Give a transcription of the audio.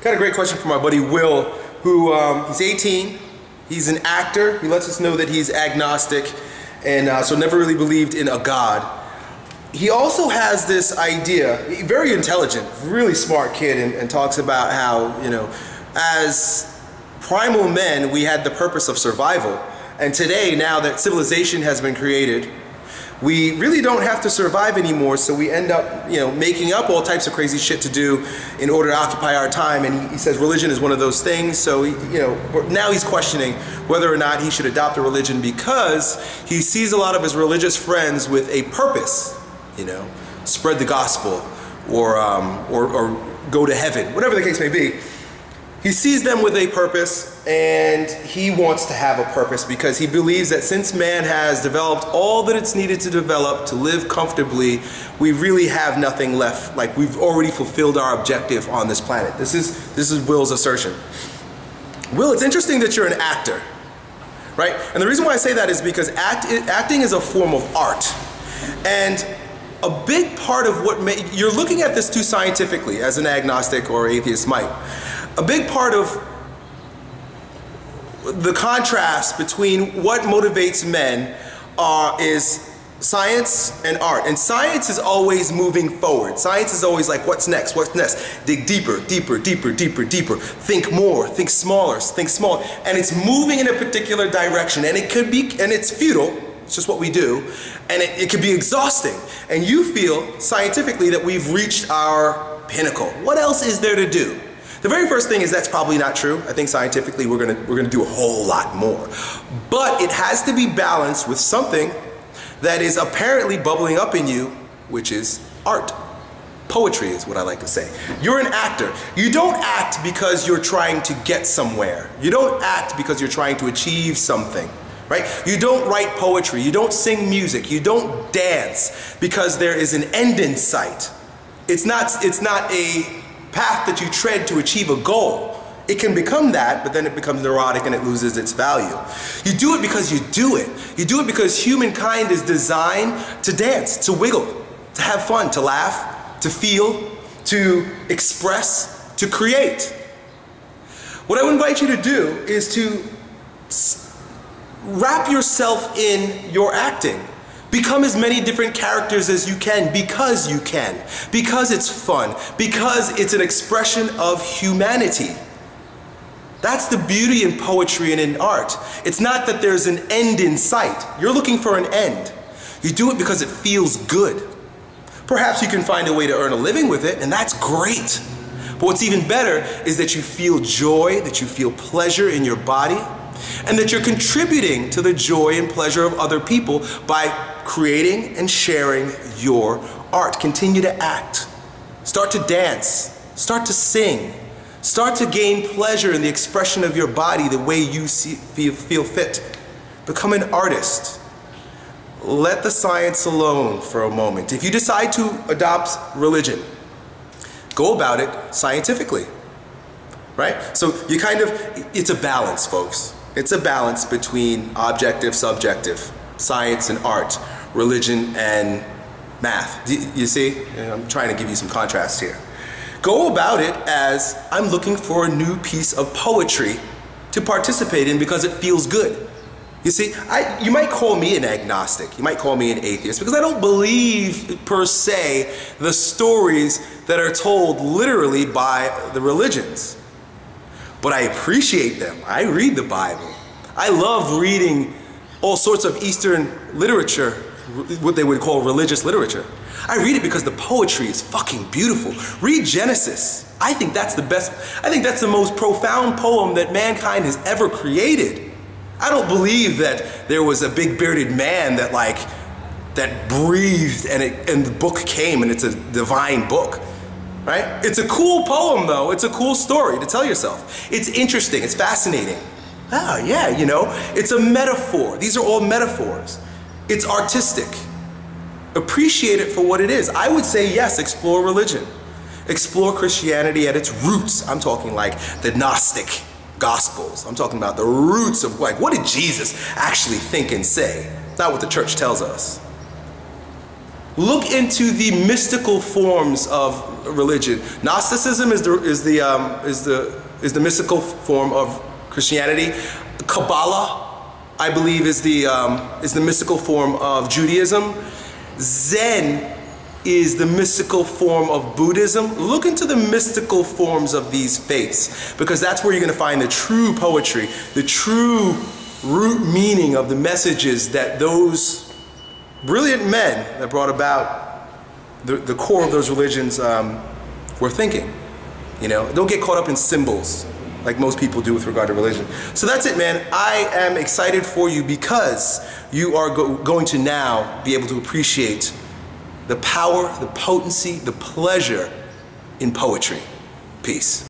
Got a great question from my buddy Will, who he's 18, he's an actor, he lets us know that he's agnostic, and so never really believed in a God. He also has this idea, very intelligent, really smart kid, and talks about how, you know, as primal men, we had the purpose of survival. And today, now that civilization has been created, we really don't have to survive anymore, so we end up, you know, making up all types of crazy shit to do in order to occupy our time. And he says religion is one of those things. So, you know, now he's questioning whether or not he should adopt a religion because he sees a lot of his religious friends with a purpose, you know, spread the gospel or go to heaven, whatever the case may be. He sees them with a purpose, and he wants to have a purpose because he believes that since man has developed all that it's needed to develop to live comfortably, we really have nothing left. Like, we've already fulfilled our objective on this planet. This is Will's assertion. Will, it's interesting that you're an actor, right? And the reason why I say that is because acting is a form of art. And a big part of what you're looking at this too scientifically, as an agnostic or atheist might. A big part of the contrast between what motivates men is science and art. And science is always moving forward. Science is always like, what's next? What's next? Dig deeper, deeper, deeper, deeper, deeper. Think more, think smaller, think smaller. And it's moving in a particular direction. And it could be, and it's futile. It's just what we do. And it could be exhausting. And you feel scientifically that we've reached our pinnacle. What else is there to do? The very first thing is that's probably not true. I think scientifically we're gonna do a whole lot more. But it has to be balanced with something that is apparently bubbling up in you, which is art. Poetry is what I like to say. You're an actor. You don't act because you're trying to get somewhere. You don't act because you're trying to achieve something, right? You don't write poetry. You don't sing music. You don't dance because there is an end in sight. It's not a path that you tread to achieve a goal. It can become that, but then it becomes neurotic and it loses its value. You do it because you do it. You do it because humankind is designed to dance, to wiggle, to have fun, to laugh, to feel, to express, to create. What I would invite you to do is to wrap yourself in your acting. Become as many different characters as you can because it's fun, because it's an expression of humanity. That's the beauty in poetry and in art. It's not that there's an end in sight. You're looking for an end. You do it because it feels good. Perhaps you can find a way to earn a living with it, and that's great. But what's even better is that you feel joy, that you feel pleasure in your body, and that you're contributing to the joy and pleasure of other people by creating and sharing your art. Continue to act. Start to dance. Start to sing. Start to gain pleasure in the expression of your body the way you feel fit. Become an artist. Let the science alone for a moment. If you decide to adopt religion, go about it scientifically, right? So you it's a balance, folks. It's a balance between objective, subjective, science and art, religion and math. You see? I'm trying to give you some contrast here. Go about it as I'm looking for a new piece of poetry to participate in because it feels good. You see, you might call me an agnostic, you might call me an atheist, because I don't believe per se the stories that are told literally by the religions. But I appreciate them. I read the Bible. I love reading all sorts of Eastern literature, what they would call religious literature. I read it because the poetry is fucking beautiful. Read Genesis. I think that's the best, I think that's the most profound poem that mankind has ever created. I don't believe that there was a big bearded man that breathed and the book came and it's a divine book. Right? It's a cool poem though. It's a cool story to tell yourself. It's interesting. It's fascinating. Oh yeah, you know, it's a metaphor. These are all metaphors. It's artistic. Appreciate it for what it is. I would say yes, explore religion. Explore Christianity at its roots. I'm talking like the Gnostic Gospels. I'm talking about the roots of like, what did Jesus actually think and say? Not what the church tells us. Look into the mystical forms of religion. Gnosticism is the mystical form of Christianity. Kabbalah, I believe, is the mystical form of Judaism. Zen is the mystical form of Buddhism. Look into the mystical forms of these faiths, because that's where you're going to find the true poetry, the true root meaning of the messages that those brilliant men that brought about the core of those religions were thinking. You know, don't get caught up in symbols like most people do with regard to religion. So that's it, man. I am excited for you because you are going to now be able to appreciate the power, the potency, the pleasure in poetry. Peace.